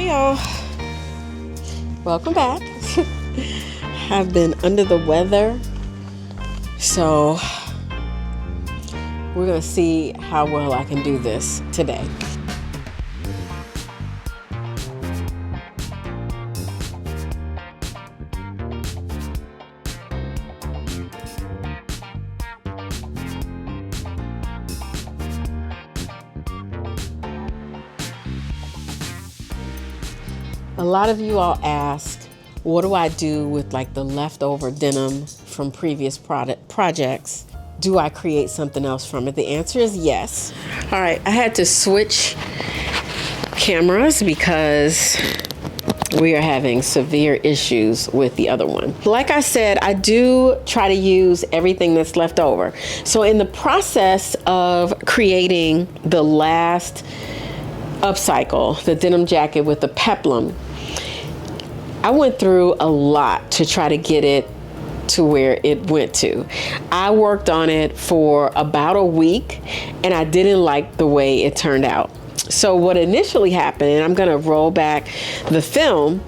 Hey y'all, welcome back. I've been under the weather, so we're gonna see how well I can do this today. A lot of you all ask, what do I do with like the leftover denim from previous projects? Do I create something else from it? The answer is yes. All right, I had to switch cameras because we are having severe issues with the other one. Like I said, I do try to use everything that's left over. So in the process of creating the last upcycle, the denim jacket with the peplum, I went through a lot to try to get it to where it went to. I worked on it for about a week and I didn't like the way it turned out. So what initially happened, and I'm gonna roll back the film,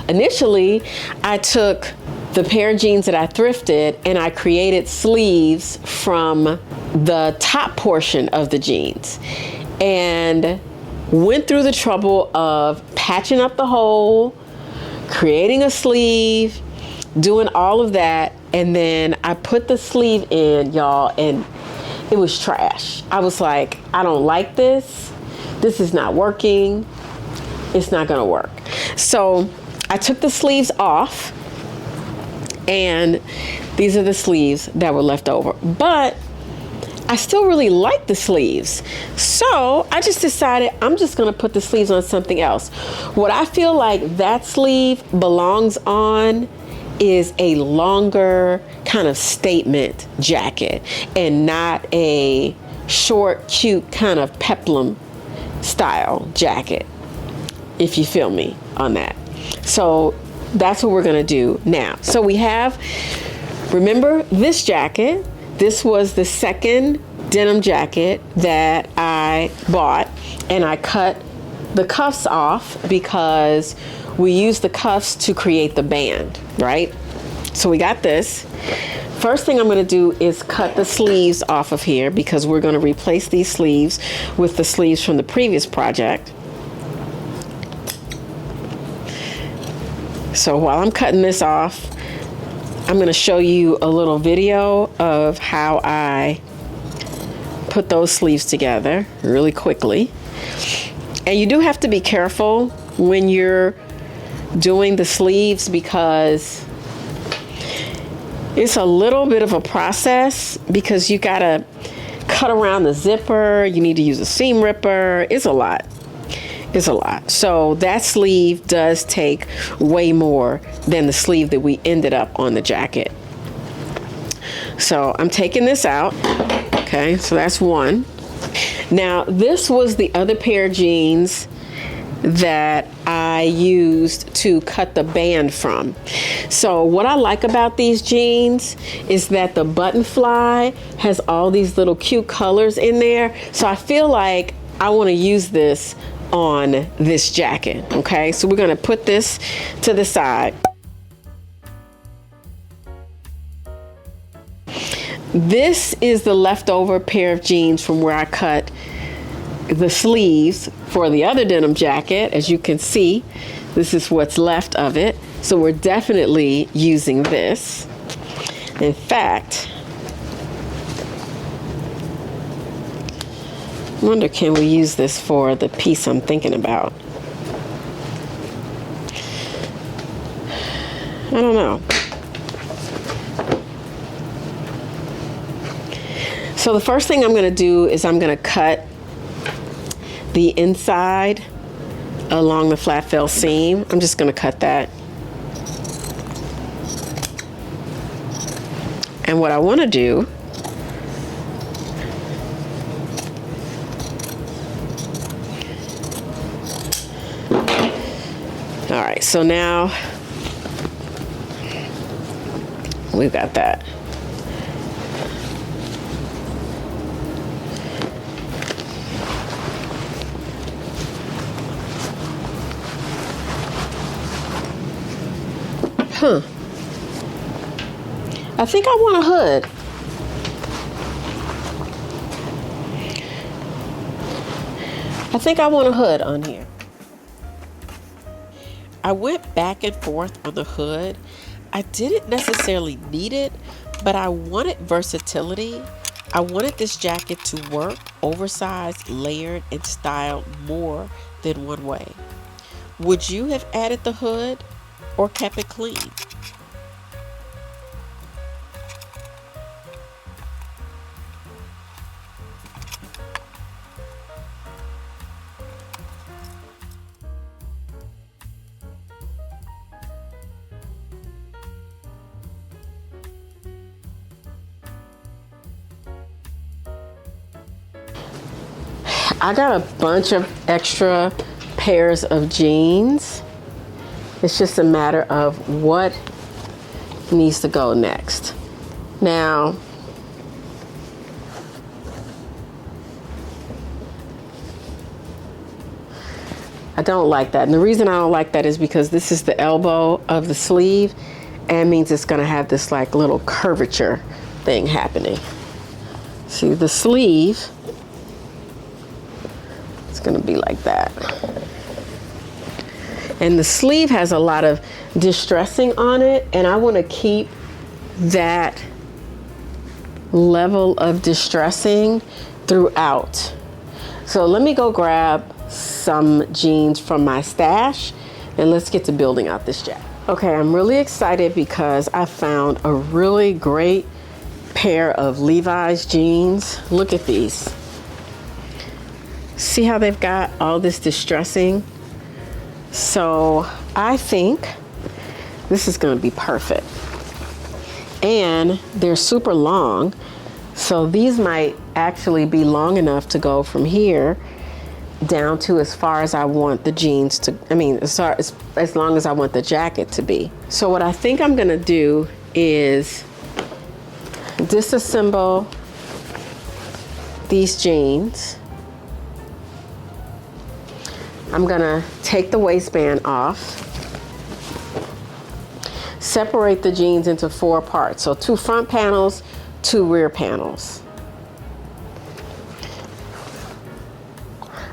initially I took the pair of jeans that I thrifted and I created sleeves from the top portion of the jeans and went through the trouble of patching up the hole, creating a sleeve, doing all of that, and then I put the sleeve in, y'all, and it was trash. I was like, I don't like this. This is not working. It's not gonna work. So I took the sleeves off, and these are the sleeves that were left over. But I still really like the sleeves. So I just decided I'm just gonna put the sleeves on something else. What I feel like that sleeve belongs on is a longer kind of statement jacket and not a short, cute kind of peplum style jacket, if you feel me on that. So that's what we're gonna do now. So we have, remember this jacket. This was the second denim jacket that I bought, and I cut the cuffs off because we used the cuffs to create the band, right? So we got this. First thing I'm gonna do is cut the sleeves off of here because we're gonna replace these sleeves with the sleeves from the previous project. So while I'm cutting this off, I'm going to show you a little video of how I put those sleeves together really quickly. And you do have to be careful when you're doing the sleeves because it's a little bit of a process because you got to cut around the zipper. You need to use a seam ripper. It's a lot. It's a lot. So that sleeve does take way more than the sleeve that we ended up on the jacket. So I'm taking this out. Okay, so that's one. Now this was the other pair of jeans that I used to cut the band from. So what I like about these jeans is that the button fly has all these little cute colors in there. So I feel like I want to use this on this jacket. Okay, so we're going to put this to the side. This is the leftover pair of jeans from where I cut the sleeves for the other denim jacket. As you can see, this is what's left of it. So we're definitely using this. In fact, I wonder, can we use this for the piece I'm thinking about? I don't know. So the first thing I'm going to do is I'm going to cut the inside along the flat fill seam. I'm just going to cut that. And what I want to do all right, so now we've got that. Huh. I think I want a hood. I think I want a hood on here. I went back and forth on the hood. I didn't necessarily need it, but I wanted versatility. I wanted this jacket to work oversized, layered, and styled more than one way. Would you have added the hood or kept it clean? I got a bunch of extra pairs of jeans. It's just a matter of what needs to go next. Now, I don't like that. And the reason I don't like that is because this is the elbow of the sleeve, and it means it's gonna have this like little curvature thing happening. See, the sleeve, it's gonna be like that. And the sleeve has a lot of distressing on it, and I wanna keep that level of distressing throughout. So let me go grab some jeans from my stash and let's get to building out this jacket. Okay, I'm really excited because I found a really great pair of Levi's jeans. Look at these. See how they've got all this distressing? So I think this is gonna be perfect. And they're super long, so these might actually be long enough to go from here down to as far as I want the jeans to, as long as I want the jacket to be. So what I think I'm gonna do is disassemble these jeans. I'm gonna take the waistband off, separate the jeans into 4 parts. So 2 front panels, 2 rear panels.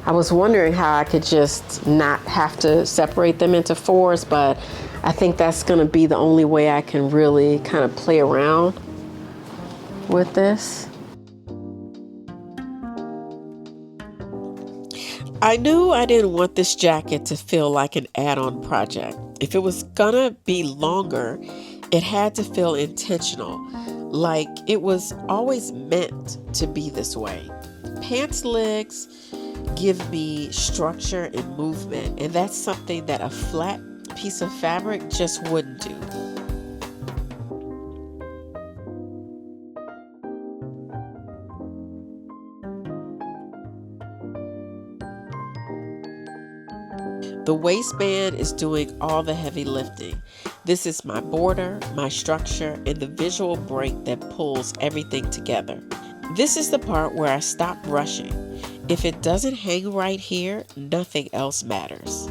I was wondering how I could just not have to separate them into 4s, but I think that's gonna be the only way I can really kind of play around with this. I knew I didn't want this jacket to feel like an add-on project. If it was gonna be longer, it had to feel intentional, like it was always meant to be this way. Pants legs give me structure and movement, and that's something that a flat piece of fabric just wouldn't do. The waistband is doing all the heavy lifting. This is my border, my structure, and the visual break that pulls everything together. This is the part where I stop rushing. If it doesn't hang right here, nothing else matters.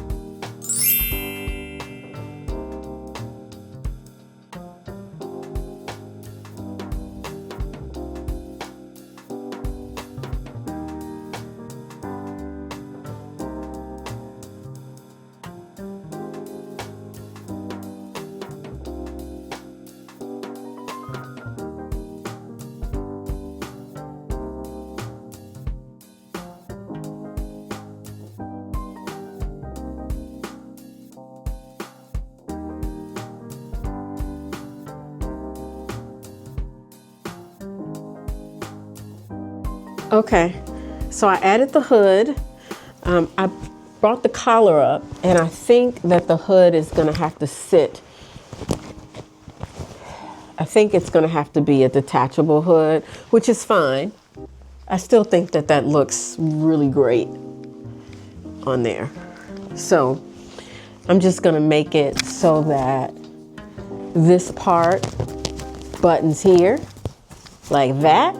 Okay, so I added the hood. I brought the collar up, and I think that the hood is gonna have to sit. I think it's gonna have to be a detachable hood, which is fine. I still think that that looks really great on there. So I'm just gonna make it so that this part buttons here, like that.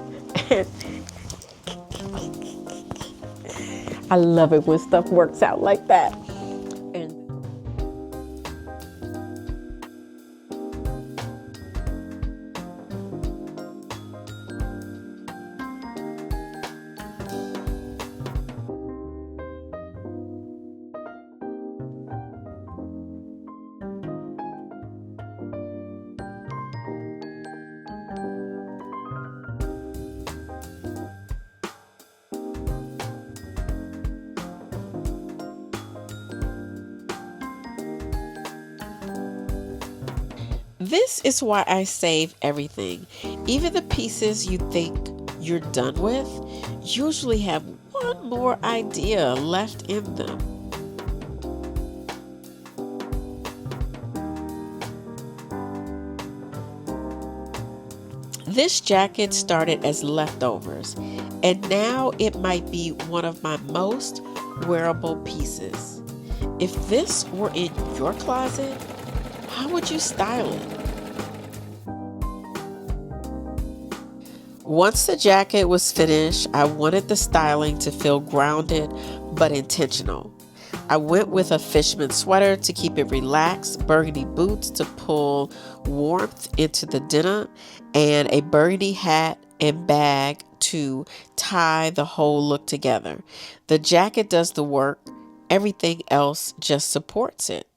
I love it when stuff works out like that. This is why I save everything. Even the pieces you think you're done with usually have one more idea left in them. This jacket started as leftovers, and now it might be one of my most wearable pieces. If this were in your closet, how would you style it? Once the jacket was finished, I wanted the styling to feel grounded but intentional. I went with a fisherman sweater to keep it relaxed, burgundy boots to pull warmth into the denim, and a burgundy hat and bag to tie the whole look together. The jacket does the work, everything else just supports it.